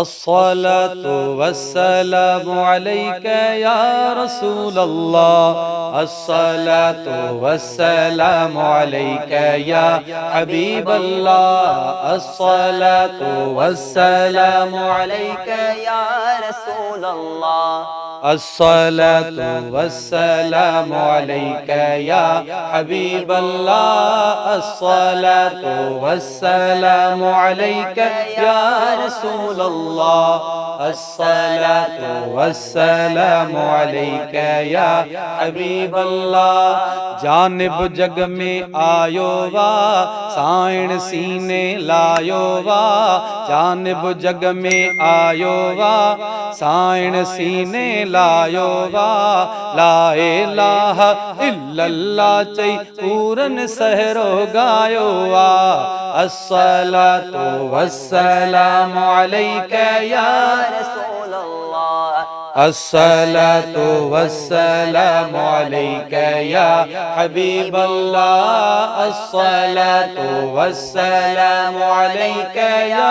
अस्सलातु वस्सलामु अलैका या रसूल अल्लाह, अस्सलातु वस्सलामु अलैका या हबीब अल्लाह, अस्सलातु वस्सलामु अलैका या रसूल अल्लाह, अस्सलातु वस्सलामु अलैका या हबीब अल्लाह, अस्सलातु वस्सलामु अलैका या रसूल अल्लाह, अस्सलातु वस्सलामु अलैका या हबीब अल्लाह। जानिब जग में आयो वा, साइण सीने लायो वा, जानिब जग में आयो वा, साइण सीने लायो वा, ला इलाहा इल्लल्लाह चई पूरन सहरो गायो वा, अस्सलातु वस्सलामु अलैका या रसूल अल्लाह, अस्सलातु वस्सलामु अलैका या हबीब अल्लाह, अस्सलातु वस्सलामु अलैका या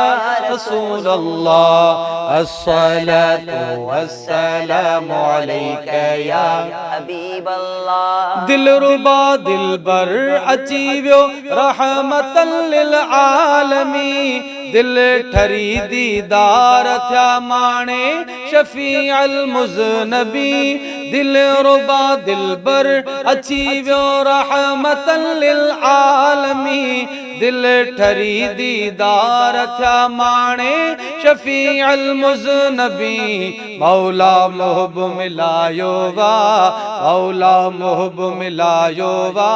रसूल अल्लाह, अस्सलातु वस्सलामु अलैका या हबीब अल्लाह। दिलरुबा दिलबर अची वियो रहमतन लिल आलमी, दिल ठरी दीदार थया माणे शफी अल मुज़नबी, दिलरुबा दिलबर अची वियो रहमतन लिल आलमी, दिल ठरी दीदार थया माणे शफी अल मुज़नबी, मौला मोहब मिलायो वा, मौला मोहब मिलायो वा,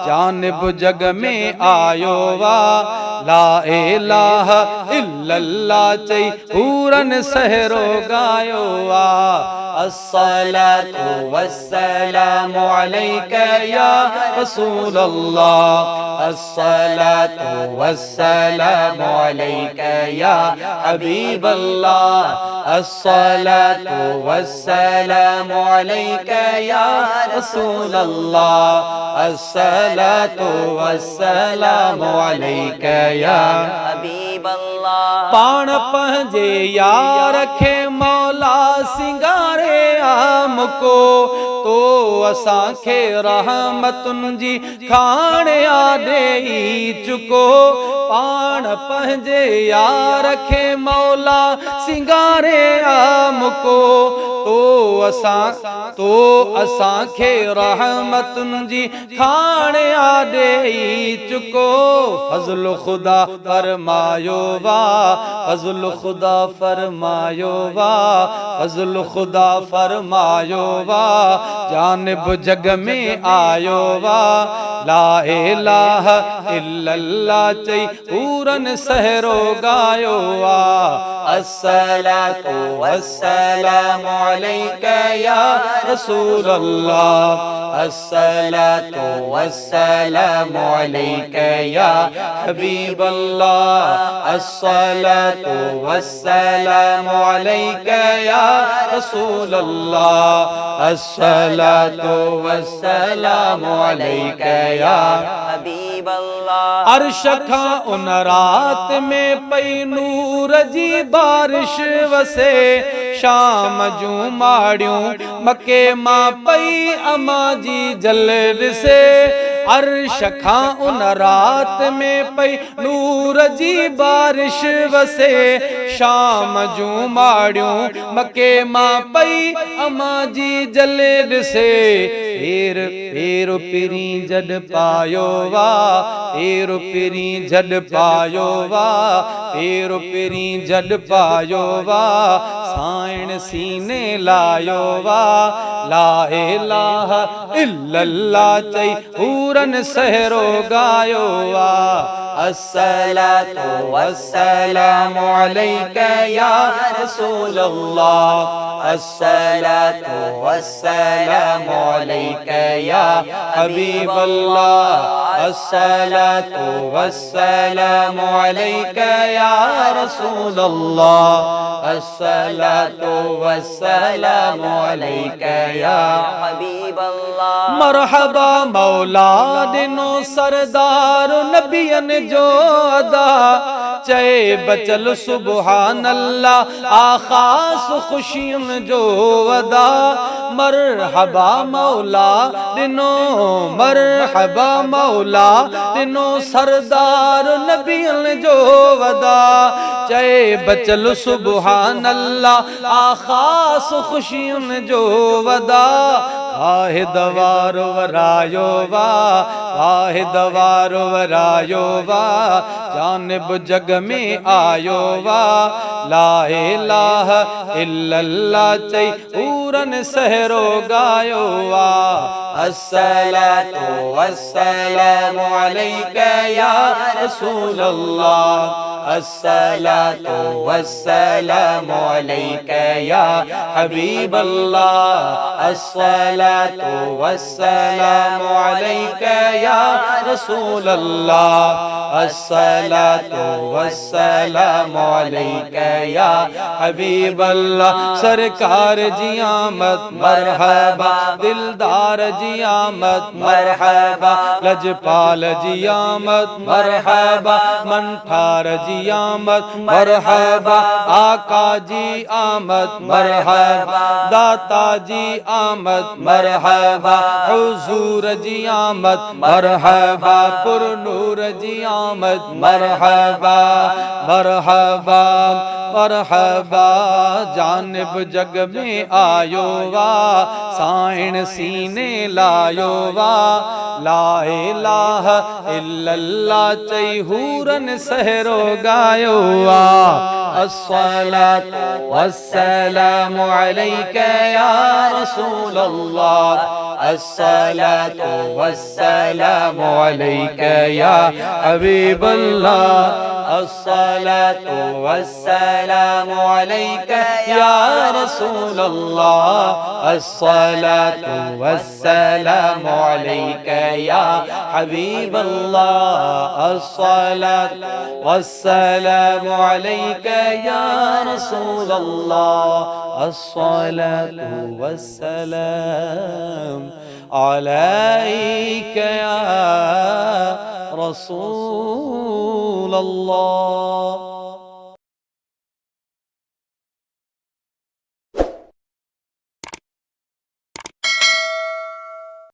जानिब जग में आयो वा, ला इलाहा इल्लल्लाह चई पूरन सहरो गायो वा, अस्सलातु वस्सलामु अलैका या रसूल अल्लाह, अस्सलातु वस्सलामु अलैका या हबीब अल्लाह, अस्सलातु वस्सलामु अलैका या रसूल अल्लाह, अस्सलातु वस्सलामु अलैका या हबीब अल्लाह। पाण पंहिंजे यार खे मौला सिंगारे आमको, तो असांखे रहमतुन जी खाण ॾेई चुको, पाण पंहिंजे यार खे मौला सिंगारे आमको, तो असांखे रहमतुन जी खाण ॾेई चुको, फज़ल ख़ुदा फरमायो वा, फज़ल ख़ुदा फरमायो वा, फज़ल ख़ुदा फरमायो वा, जानिब जग में आयो वा, ला इलाहा इल्लल्लाह चई पूरन सहरो गायो वा, अस्सलातु वस्सलामु अलैका या रसूल अल्लाह, अस्सलातु वस्सलामु अलैका या हबीब अल्लाह, अस्सलातु वस्सलामु अलैका या रसूल अल्लाह, अस्सलातु वस्सलामु अलैका या हबीब अल्लाह। अर्श खां उन रात में पई नूर जी बारिश वसे, शाम जूं माड़ियूं मके मां पई अमा जी जलद से, अर्श खां उन रात में पई नूर जी बारिश वसे, शाम जूं माड़ियूं मके मां पई अमा जी जलद से, पेर पिरी जड पायो वा, पेर पिरी जड पायो वा, पेर पिरी जड पायो वा, साइण सीने लायो वा, ला इलाहा इल्लल्लाह चई पूरन सहरो गायो वा, अस्सलातु वस्सलामु अलैका या रसूल अल्लाह, अस्सलातु वस्सलामु अलैका या हबीब अल्लाह, अस्सलातु वस्सलामु अलैका या रसूल अल्लाह, अस्सलातु वस्सलामु अलैका या हबीब अल्लाह। मरहबा मौला दिनो सरदार नबियन जो अदा चए बचल सुबहान अल्लाह आखास खुशियन जो अदा मरहबा मौला दिनो मरहबा मौला दिनो सरदार नबियन जो वदा चए बचल सुबहान अल्लाह आखास खुशियन जो वदा आहे दवारो वरायो वा आहे दवारो वरायो वा जानिब जग में आयो वा ला इलाहा इल्लल्लाह चई पूरन सहरो गायो वा अस्सलातु वस्सलामु अलैका या रसूल अल्लाह अस्सलातु वस्सलामु अलैका या हबीब अल्लाह अस्सलातु वस्सलामु अलैका या रसूल अल्लाह अस्सलातु वस्सलामु अलैका या हबीब अल्लाह सरकार जी आमद मरहबा दिलदार जी आमद मरहबा लजपाल जी आमद मरहबा मनठार जी आमद मरहबा आका जी आमद मरहबा दाता जी आमद मरहबा हुजूर जी आमद मरहबा पुरनूर जी आमद मरहबा मरहबा मरहबा जानिब जग में आयो वा साइण सीने लायो वा ला इलाहा इल्लल्लाह चई हूरन सहरो गायो वा अस्सलातु वस्सलामु अलैका या रसूल अल्लाह अस्सलातु वस्सलामु अलैका या हबीब अल्लाह अस्सलातु वस्सलामु अलैका या रसूल अल्लाह अस्सलातु वस्सलामु अलैका या हबीब अल्लाह अस्सलातु वस्सलामु अलैका या रसूल अल्लाह अस्सलातु वस्सलाम अलैका या रसूल अल्लाह।